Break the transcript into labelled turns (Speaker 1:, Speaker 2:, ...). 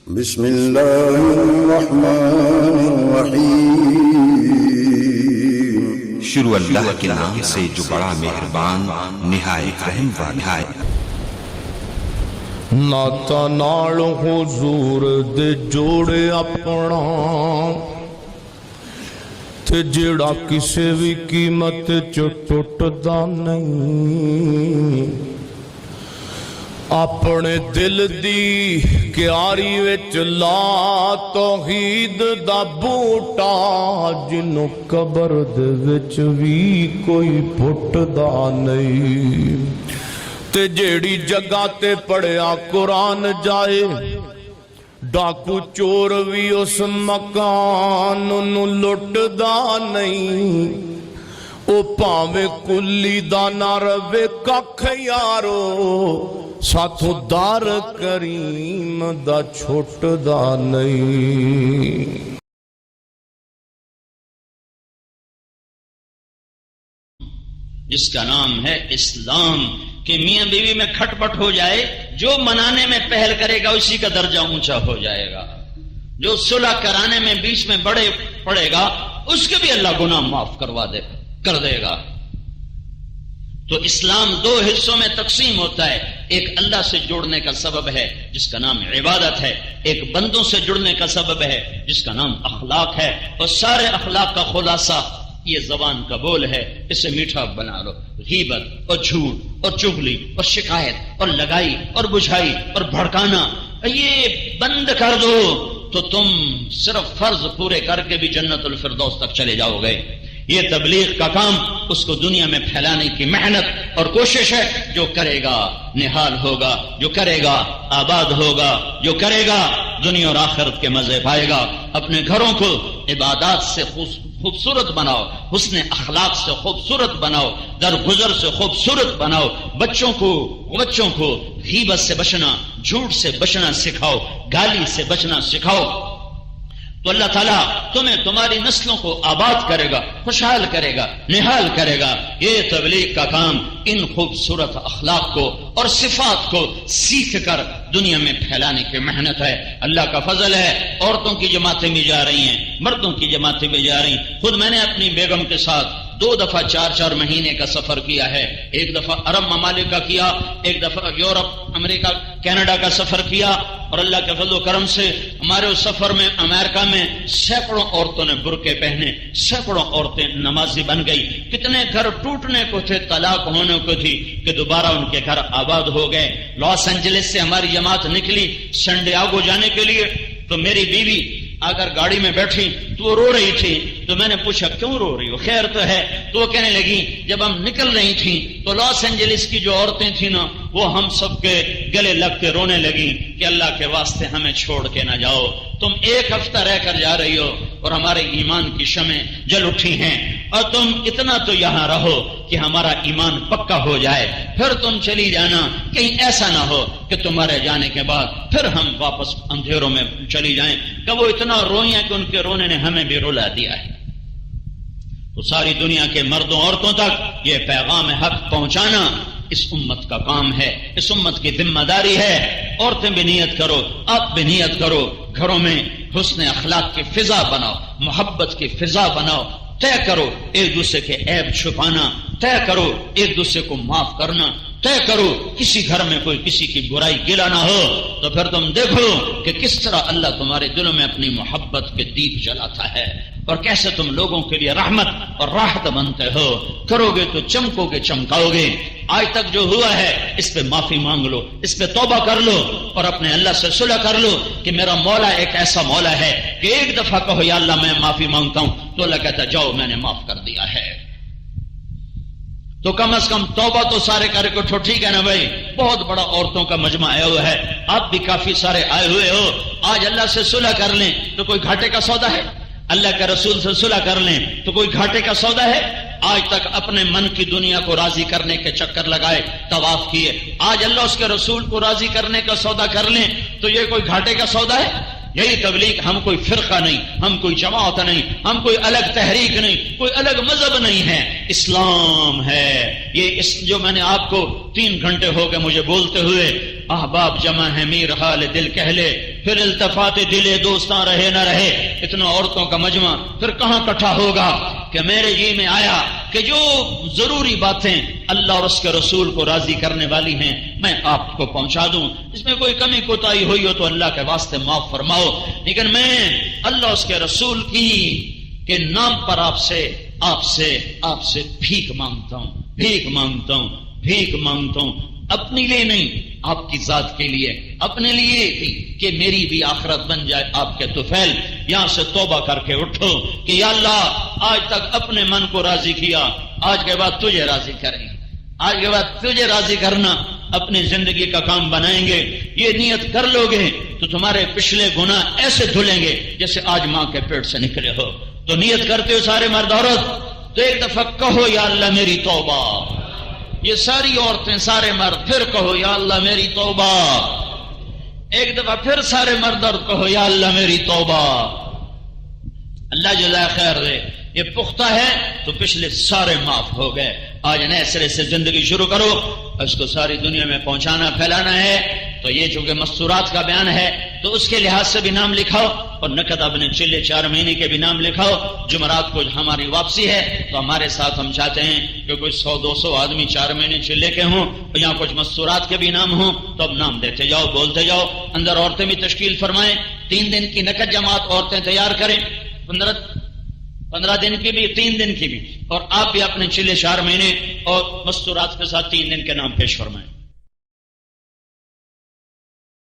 Speaker 1: بسم اللہ الرحمن الرحیم۔
Speaker 2: شروع اللہ کے نام سے جو بڑا مہربان نہایت رحم والا ہے۔
Speaker 3: ناتا نال حضور دے جوڑے اپنا تے جڑا کسے بھی قیمت چ ٹوٹدا نہیں، اپنے دل دی کیاری وچ لا توحید دا بوٹا، جنوں قبر دے وچ وی کوئی پھٹدا نہیں، تے جیڑی جگہ تے پڑھیا قرآن جائے، ڈاکو چور بھی اس مکان نو لٹدا نہیں، او پاوے کلی دا نہ روے ککھ یارو، ساتھو دار کریم دا چھٹدا نہیں۔
Speaker 4: جس کا نام ہے اسلام، کہ میاں بیوی میں کھٹ پٹ ہو جائے، جو منانے میں پہل کرے گا اسی کا درجہ اونچا ہو جائے گا، جو صلح کرانے میں بیچ میں بڑے پڑے گا اس کے بھی اللہ گناہ معاف کر دے گا۔ تو اسلام دو حصوں میں تقسیم ہوتا ہے، ایک اللہ سے جوڑنے کا سبب ہے جس کا نام عبادت ہے، ایک بندوں سے جڑنے کا سبب ہے جس کا نام اخلاق ہے، اور سارے اخلاق کا خلاصہ یہ زبان کا بول ہے، اسے میٹھا بنا لو۔ غیبت اور جھوٹ اور چغلی اور شکایت اور لگائی اور بجھائی اور بھڑکانا یہ بند کر دو تو تم صرف فرض پورے کر کے بھی جنت الفردوس تک چلے جاؤ گے۔ یہ تبلیغ کا کام، اس کو دنیا میں پھیلانے کی محنت اور کوشش ہے، جو کرے گا نحال ہوگا، جو کرے گا آباد ہوگا، جو کرے گا دنیا اور آخرت کے مزے پائے گا۔ اپنے گھروں کو عبادات سے خوبصورت بناؤ، حسن اخلاق سے خوبصورت بناؤ، درگزر سے خوبصورت بناؤ۔ بچوں کو غیبت سے بچنا، جھوٹ سے بچنا سکھاؤ، گالی سے بچنا سکھاؤ، تو اللہ تعالیٰ تمہیں تمہاری نسلوں کو آباد کرے گا، خوشحال کرے گا، نحال کرے گا۔ یہ تبلیغ کا کام ان خوبصورت اخلاق کو اور صفات کو سیکھ کر دنیا میں پھیلانے کی محنت ہے۔ اللہ کا فضل ہے، عورتوں کی جماعتیں بھی جا رہی ہیں، مردوں کی جماعتیں بھی جا رہی ہیں۔ خود میں نے اپنی بیگم کے ساتھ 2 دفعہ 4 مہینے کا سفر کیا ہے، ایک دفعہ عرب ممالک کا کیا، ایک دفعہ یورپ، امریکہ، کینیڈا کا سفر کیا، اور اللہ کے فضل و کرم سے ہمارے اس سفر میں امریکہ میں سینکڑوں عورتوں نے برقعے پہنے، سینکڑوں عورتیں نمازی بن گئی۔ کتنے گھر ٹوٹنے کو تھے، طلاق ہونے کو تھی، کہ دوبارہ ان کے گھر آباد ہو گئے۔ لاس اینجلس سے ہماری جماعت نکلی سینڈیاگو جانے کے لیے، تو میری بیوی اگر گاڑی میں بیٹھی تو وہ رو رہی تھی، تو میں نے پوچھا کیوں رو رہی ہو، خیر تو ہے؟ تو وہ کہنے لگی جب ہم نکل رہی تھیں تو لاس اینجلس کی جو عورتیں تھیں نا، وہ ہم سب کے گلے لگ کے رونے لگی کہ اللہ کے واسطے ہمیں چھوڑ کے نہ جاؤ، تم 1 ہفتہ رہ کر جا رہی ہو اور ہمارے ایمان کی شمعیں جل اٹھی ہیں، اور تم اتنا تو یہاں رہو کہ ہمارا ایمان پکا ہو جائے، پھر تم چلی جانا، کہیں ایسا نہ ہو کہ تمہارے جانے کے بعد پھر ہم واپس اندھیروں میں چلی جائیں۔ کہ وہ اتنا روئی ہیں کہ ان کے رونے نے ہمیں بھی رلا دیا ہے۔ تو ساری دنیا کے مردوں عورتوں تک یہ پیغام حق پہنچانا اس امت کا کام ہے، اس امت کی ذمہ داری ہے۔ عورتیں بھی نیت کرو، آپ بھی نیت کرو، گھروں میں حسن اخلاق کی فضا بناؤ، محبت کی فضا بناؤ، طے کرو ایک دوسرے کے عیب چھپانا، طے کرو ایک دوسرے کو معاف کرنا، طے کرو کسی گھر میں کوئی کسی کی برائی گلا نہ ہو، تو پھر تم دیکھو کہ کس طرح اللہ تمہارے دلوں میں اپنی محبت کے دیپ جلاتا ہے، اور کیسے تم لوگوں کے لیے رحمت اور راحت بنتے ہو۔ کرو گے تو چمکو گے، چمکاؤ گے۔ آج تک جو ہوا ہے اس پہ معافی مانگ لو، اس پہ توبہ کر لو، اور اپنے اللہ سے صلح کر لو کہ میرا مولا ایک ایسا مولا ہے کہ ایک دفعہ کہو یا اللہ میں معافی مانگتا ہوں تو اللہ کہتا جاؤ میں نے معاف کر دیا ہے۔ تو کم از کم توبہ تو سارے کرے کو ٹھیک ہے نا بھائی؟ بہت بڑا عورتوں کا مجمع آیا ہوا ہے، آپ بھی کافی سارے آئے ہوئے ہو، آج اللہ سے صلح کر لیں تو کوئی گھاٹے کا سودا ہے؟ اللہ کے رسول سے صلح کر لیں تو کوئی گھاٹے کا سودا ہے؟ آج تک اپنے من کی دنیا کو راضی کرنے کے چکر لگائے، طواف کیے، آج اللہ اس کے رسول کو راضی کرنے کا سودا کر لیں تو یہ کوئی گھاٹے کا سودا ہے؟ یہی تبلیغ، ہم کوئی فرقہ نہیں، ہم کوئی جماعت نہیں، ہم کوئی الگ تحریک نہیں، کوئی الگ مذہب نہیں ہے، اسلام ہے یہ۔ جو میں نے آپ کو 3 گھنٹے ہو گئے مجھے بولتے ہوئے، احباب جمع ہے میر حال دل کہہ لے، پھر التفات دل دوستاں رہے نہ رہے، اتنا عورتوں کا مجمع پھر کہاں اکٹھا ہوگا کہ میرے جی میں آیا کہ جو ضروری باتیں اللہ اور اس کے رسول کو راضی کرنے والی ہیں میں آپ کو پہنچا دوں، اس میں کوئی کمی کوتاہی ہوئی ہو تو اللہ کے واسطے معاف فرماؤ، لیکن میں اللہ اس کے رسول کی کے نام پر آپ سے بھیک مانگتا ہوں، بھیک مانگتا ہوں، بھیک مانگتا ہوں، اپنے لیے نہیں، آپ کی ذات کے لیے، اپنے لیے کہ میری بھی آخرت بن جائے آپ کے طفیل۔ یہاں سے توبہ کر کے اٹھو کہ یا اللہ آج تک اپنے من کو راضی کیا، آج کے بعد تجھے راضی کریں، آج کے بعد تجھے راضی کرنا اپنی زندگی کا کام بنائیں گے۔ یہ نیت کر لو گے تو تمہارے پچھلے گناہ ایسے دھلیں گے جیسے آج ماں کے پیٹ سے نکلے ہو۔ تو نیت کرتے ہو سارے مرد عورت، تو ایک دفعہ کہو یا اللہ میری توبہ، یہ ساری عورتیں سارے مرد پھر کہو یا اللہ میری توبہ، ایک دفعہ پھر سارے مرد عورت کہو یا اللہ میری توبہ۔ اللہ جزائے خیر دے، یہ پختہ ہے تو پچھلے سارے معاف ہو گئے۔ آج نئے سرے سے زندگی شروع کرو، اس کو ساری دنیا میں پہنچانا پھیلانا ہے۔ تو یہ چونکہ مستورات کا بیان ہے تو اس کے لحاظ سے بھی نام لکھاؤ، اور نقد اپنے چلے 4 مہینے کے بھی نام لکھاؤ۔ جمعرات کو ہماری واپسی ہے تو ہمارے ساتھ ہم چاہتے ہیں کہ کوئی 100-200 آدمی 4 مہینے چلے کے ہوں، اور یہاں کچھ مستورات کے بھی نام ہوں تو اب نام دیتے جاؤ، بولتے جاؤ۔ اندر عورتیں بھی تشکیل فرمائیں، 3 دن کی نقد جماعت عورتیں تیار کریں، 15 دن کی بھی، 3 دن کی بھی، اور آپ بھی اپنے چلے 4 مہینے اور مستورات کے ساتھ 3 دن کے نام پیش فرمائیں۔